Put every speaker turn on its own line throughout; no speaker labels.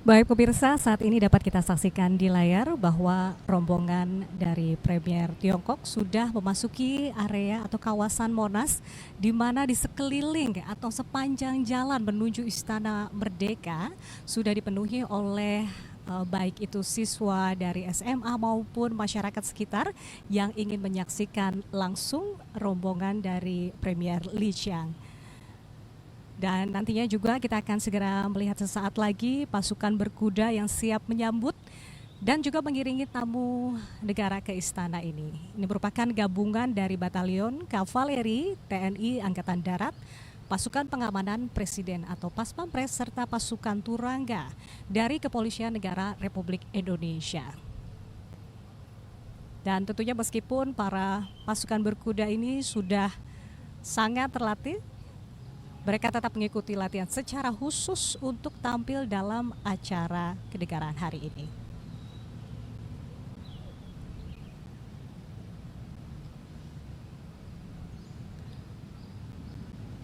Baik pemirsa, saat ini dapat kita saksikan di layar bahwa rombongan dari Premier Tiongkok sudah memasuki area atau kawasan Monas, di mana di sekeliling atau sepanjang jalan menuju Istana Merdeka sudah dipenuhi oleh baik itu siswa dari SMA maupun masyarakat sekitar yang ingin menyaksikan langsung rombongan dari Premier Li Qiang. Dan nantinya juga kita akan segera melihat sesaat lagi pasukan berkuda yang siap menyambut dan juga mengiringi tamu negara ke istana ini. Ini merupakan gabungan dari Batalion Kavaleri TNI Angkatan Darat, pasukan pengamanan Presiden atau Paspampres, serta pasukan Turangga dari Kepolisian Negara Republik Indonesia. Dan tentunya meskipun para pasukan berkuda ini sudah sangat terlatih, mereka tetap mengikuti latihan secara khusus untuk tampil dalam acara kenegaraan hari ini.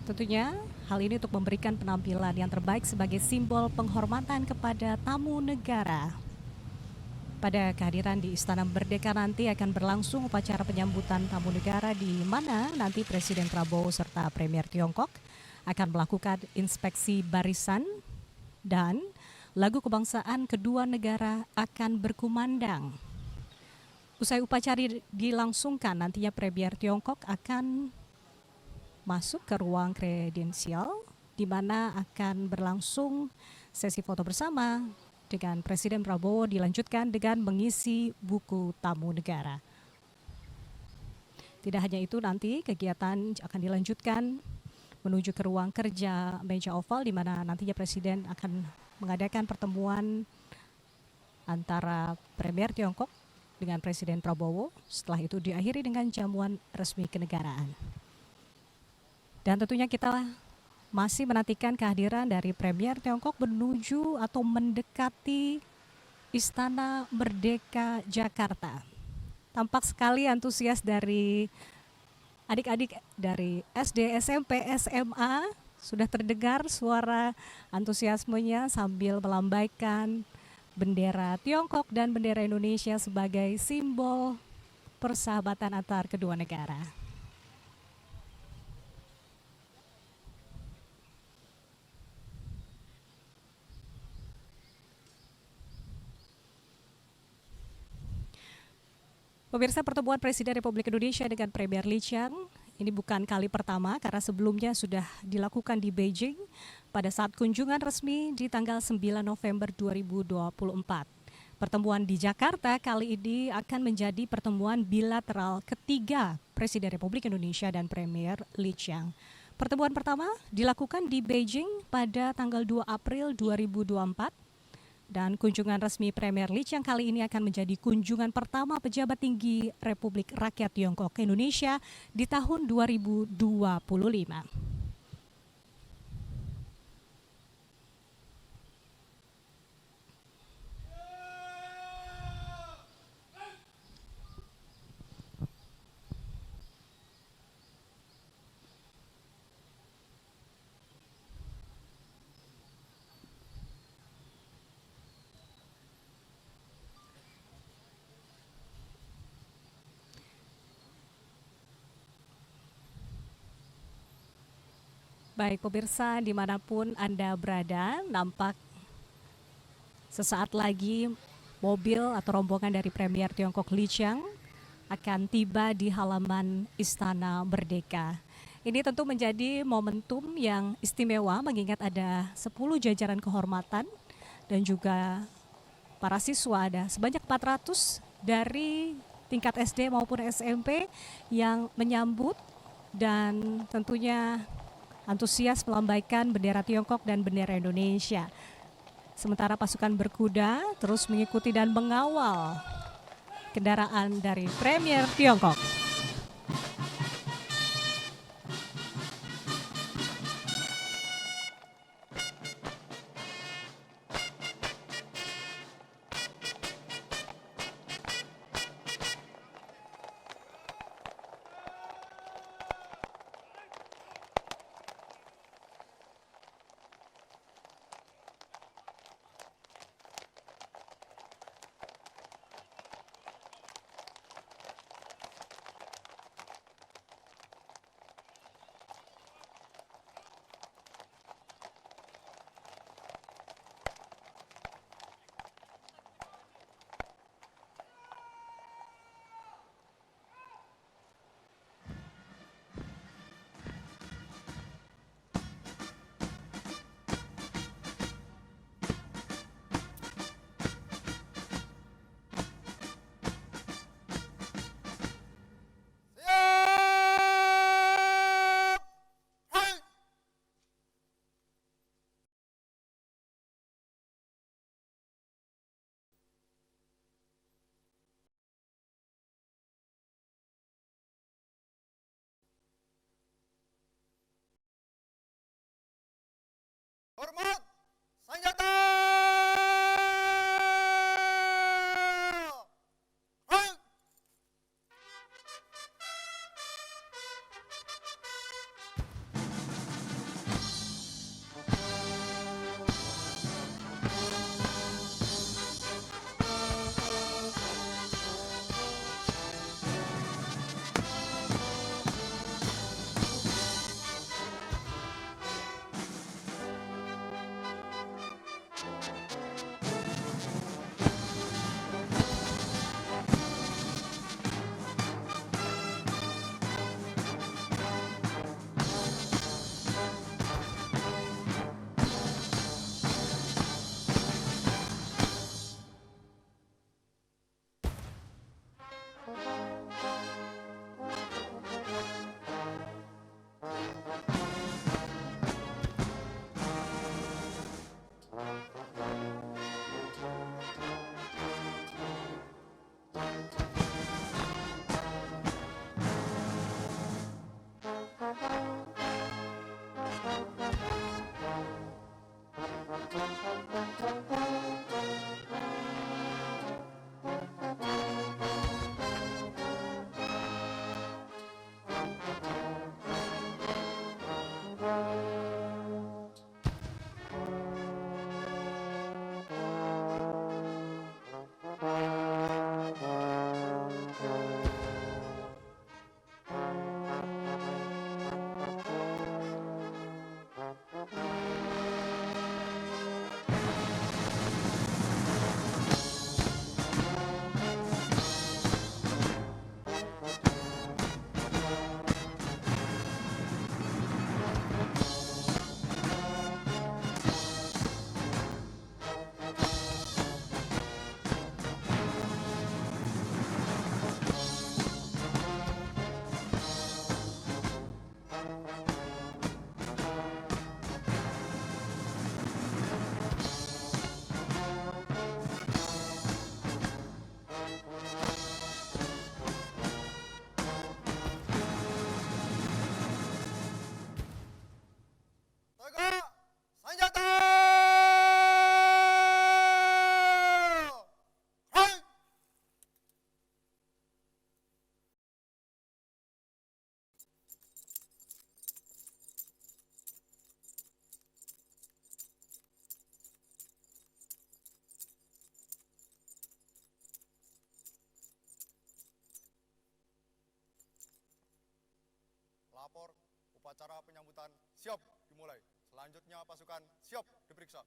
Tentunya hal ini untuk memberikan penampilan yang terbaik sebagai simbol penghormatan kepada tamu negara. Pada kehadiran di Istana Merdeka nanti akan berlangsung upacara penyambutan tamu negara, di mana nanti Presiden Prabowo serta Premier Tiongkok akan melakukan inspeksi barisan dan lagu kebangsaan kedua negara akan berkumandang. Usai upacara dilangsungkan, nantinya Premier Tiongkok akan masuk ke ruang kredensial di mana akan berlangsung sesi foto bersama dengan Presiden Prabowo, dilanjutkan dengan mengisi buku tamu negara. Tidak hanya itu, nanti kegiatan akan dilanjutkan menuju ke ruang kerja meja oval, di mana nantinya Presiden akan mengadakan pertemuan antara Premier Tiongkok dengan Presiden Prabowo. Setelah itu diakhiri dengan jamuan resmi kenegaraan. Dan tentunya kita masih menantikan kehadiran dari Premier Tiongkok menuju atau mendekati Istana Merdeka Jakarta. Tampak sekali antusias dari adik-adik dari SD, SMP, SMA. Sudah terdengar suara antusiasmenya sambil melambaikan bendera Tiongkok dan bendera Indonesia sebagai simbol persahabatan antar kedua negara. Pemirsa, pertemuan Presiden Republik Indonesia dengan Premier Li Qiang ini bukan kali pertama, karena sebelumnya sudah dilakukan di Beijing pada saat kunjungan resmi di tanggal 9 November 2024. Pertemuan di Jakarta kali ini akan menjadi pertemuan bilateral ketiga Presiden Republik Indonesia dan Premier Li Qiang. Pertemuan pertama dilakukan di Beijing pada tanggal 2 April 2024. Dan kunjungan resmi Premier Li Qiang kali ini akan menjadi kunjungan pertama pejabat tinggi Republik Rakyat Tiongkok ke Indonesia di tahun 2025. Baik pemirsa, dimanapun Anda berada, nampak sesaat lagi mobil atau rombongan dari Premier Tiongkok Li Qiang akan tiba di halaman Istana Merdeka. Ini tentu menjadi momentum yang istimewa mengingat ada 10 jajaran kehormatan dan juga para siswa, ada sebanyak 400 dari tingkat SD maupun SMP yang menyambut dan tentunya antusias melambaikan bendera Tiongkok dan bendera Indonesia. Sementara pasukan berkuda terus mengikuti dan mengawal kendaraan dari Premier Tiongkok.
Hormat, senjata! Hai! Tegak, senjata! Hai! Lapor, upacara penyambutan siap dimulai. Selanjutnya pasukan siap diperiksa.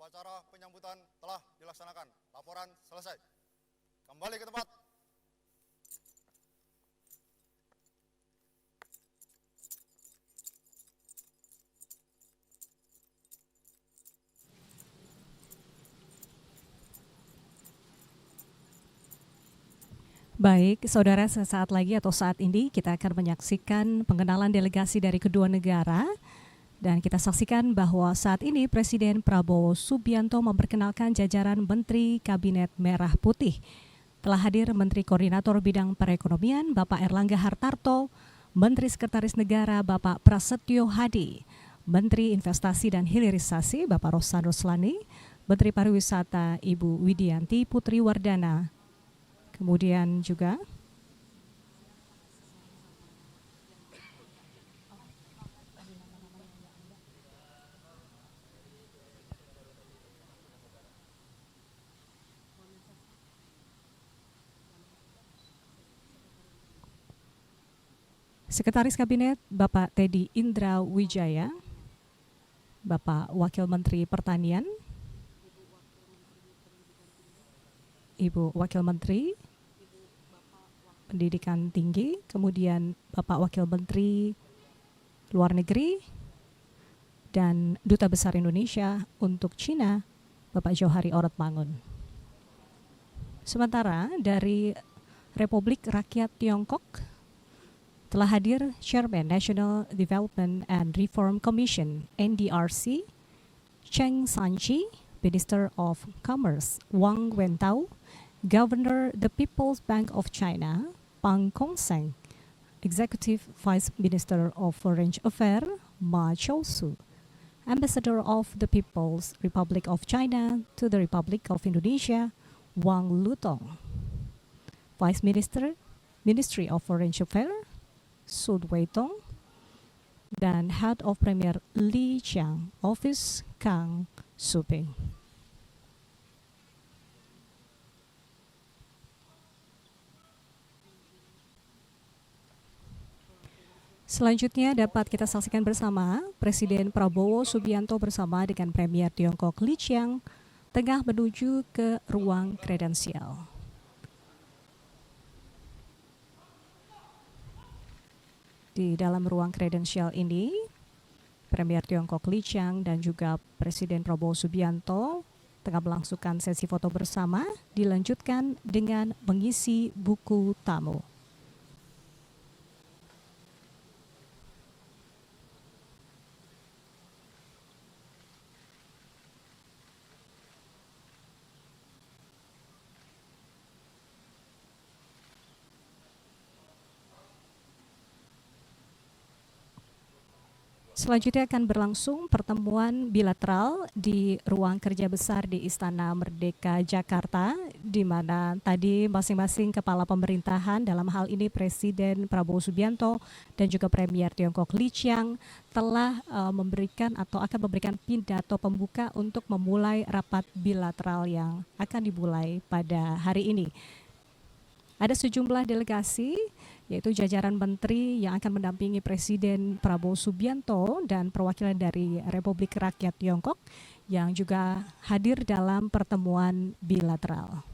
Upacara penyambutan telah dilaksanakan. Laporan selesai. Kembali ke tempat.
Baik, saudara, sesaat lagi atau saat ini kita akan menyaksikan pengenalan delegasi dari kedua negara. Dan kita saksikan bahwa saat ini Presiden Prabowo Subianto memperkenalkan jajaran Menteri Kabinet Merah Putih. Telah hadir Menteri Koordinator Bidang Perekonomian Bapak Erlangga Hartarto, Menteri Sekretaris Negara Bapak Prasetyo Hadi, Menteri Investasi dan Hilirisasi Bapak Rosan Ruslani, Menteri Pariwisata Ibu Widianti Putri Wardana, kemudian juga Sekretaris Kabinet Bapak Teddy Indra Wijaya, Bapak Wakil Menteri Pertanian, Ibu Wakil Menteri Pendidikan Tinggi, kemudian Bapak Wakil Menteri Luar Negeri, dan Duta Besar Indonesia untuk Cina, Bapak Johari Orotmangun. Sementara dari Republik Rakyat Tiongkok, telah hadir Chairman National Development and Reform Commission (NDRC), Cheng Sanchi, Minister of Commerce Wang Wentao, Governor the People's Bank of China Pang Kongseng, Executive Vice Minister of Foreign Affairs Ma Chousu, Ambassador of the People's Republic of China to the Republic of Indonesia Wang Lutong, Vice Minister, Ministry of Foreign Affairs Sud Weitong, dan Head of Premier Li Qiang Office Kang Suping. Selanjutnya dapat kita saksikan bersama Presiden Prabowo Subianto bersama dengan Premier Tiongkok Li Qiang tengah menuju ke ruang kredensial. Di dalam ruang kredensial ini, Premier Tiongkok Li Qiang dan juga Presiden Prabowo Subianto tengah melangsungkan sesi foto bersama, dilanjutkan dengan mengisi buku tamu. Selanjutnya akan berlangsung pertemuan bilateral di ruang kerja besar di Istana Merdeka Jakarta, di mana tadi masing-masing kepala pemerintahan, dalam hal ini Presiden Prabowo Subianto dan juga Premier Tiongkok Li Qiang, telah memberikan atau akan memberikan pidato pembuka untuk memulai rapat bilateral yang akan dimulai pada hari ini. Ada sejumlah delegasi, yaitu jajaran menteri yang akan mendampingi Presiden Prabowo Subianto dan perwakilan dari Republik Rakyat Tiongkok yang juga hadir dalam pertemuan bilateral.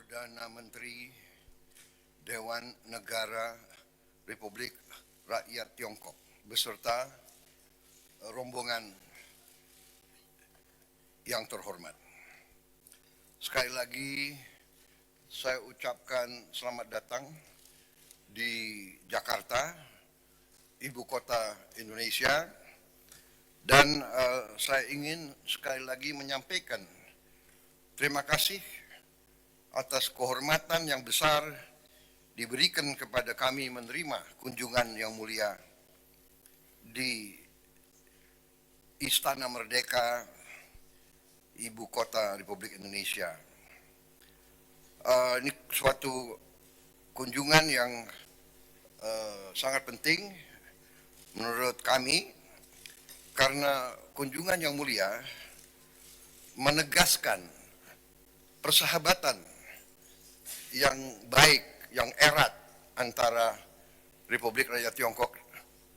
Perdana Menteri Dewan Negara Republik Rakyat Tiongkok beserta rombongan yang terhormat. Sekali lagi saya ucapkan selamat datang di Jakarta, ibu kota Indonesia, Dan saya ingin sekali lagi menyampaikan terima kasih atas kehormatan yang besar diberikan kepada kami menerima kunjungan yang mulia di Istana Merdeka, Ibu Kota Republik Indonesia. Ini suatu kunjungan yang sangat penting menurut kami, karena kunjungan yang mulia menegaskan persahabatan yang baik, yang erat antara Republik Rakyat Tiongkok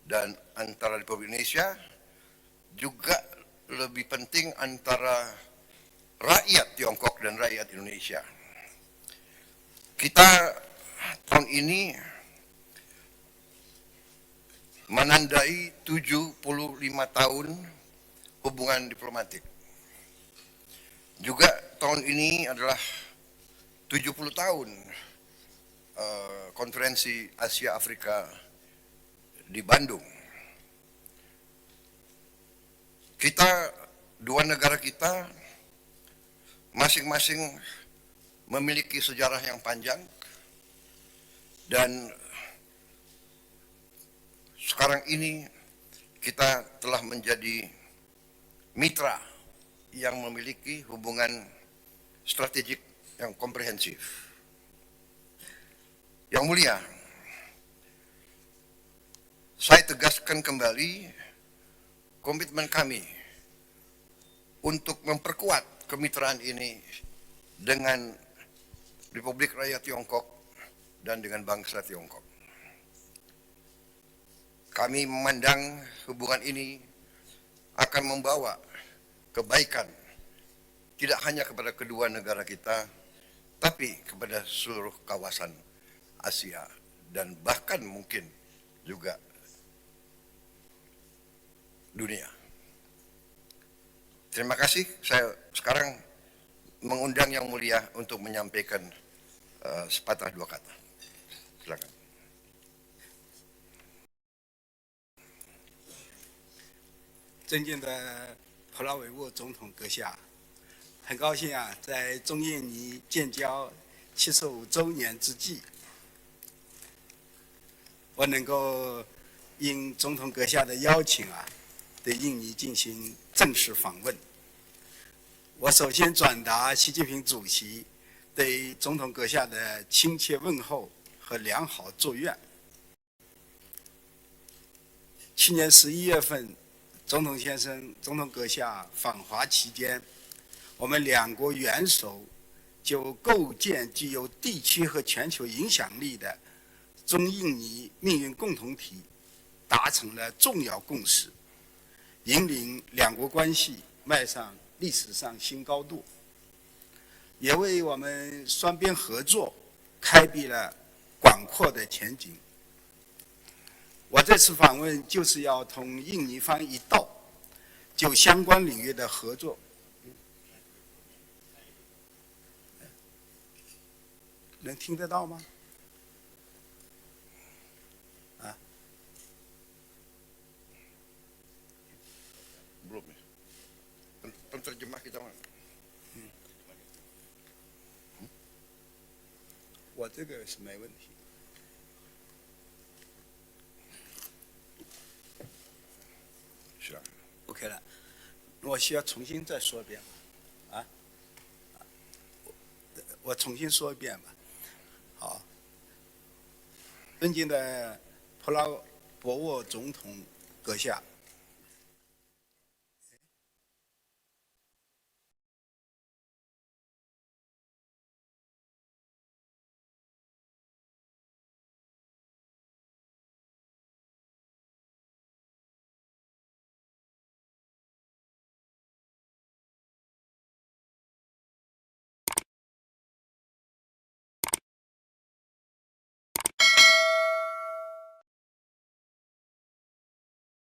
dan antara Republik Indonesia, juga lebih penting antara rakyat Tiongkok dan rakyat Indonesia. Kita tahun ini menandai 75 tahun hubungan diplomatik. Juga tahun ini adalah 70 tahun konferensi Asia Afrika di Bandung. Dua negara kita masing-masing memiliki sejarah yang panjang, dan sekarang ini kita telah menjadi mitra yang memiliki hubungan strategik yang komprehensif. Yang mulia, saya tegaskan kembali komitmen kami untuk memperkuat kemitraan ini dengan Republik Rakyat Tiongkok dan dengan bangsa Tiongkok. Kami memandang hubungan ini akan membawa kebaikan tidak hanya kepada kedua negara kita, tapi kepada seluruh kawasan Asia dan bahkan mungkin juga dunia. Terima kasih. Saya sekarang mengundang Yang Mulia untuk menyampaikan sepatah dua kata. Silakan.
尊敬的普拉维沃总统阁下，很高兴啊，在中印尼建交75周年之际，我能够应总统阁下的邀请啊，对印尼进行正式访问。我首先转达习近平主席对总统阁下的亲切问候和良好祝愿。去年11月份。 总统先生、总统阁下访华期间，我们两国元首就构建具有地区和全球影响力的中印尼命运共同体达成了重要共识，引领两国关系迈上历史上新高度，也为我们双边合作开辟了广阔的前景。 我这次访问就是要同印尼方一道，就相关领域的合作。能听得到吗？啊？
Belum ya. Penterjemah kita mana?
我这个是没问题。 OK 了，我需要重新再说一遍吗？啊？我重新说一遍吧。好，尊敬的普拉博沃总统阁下，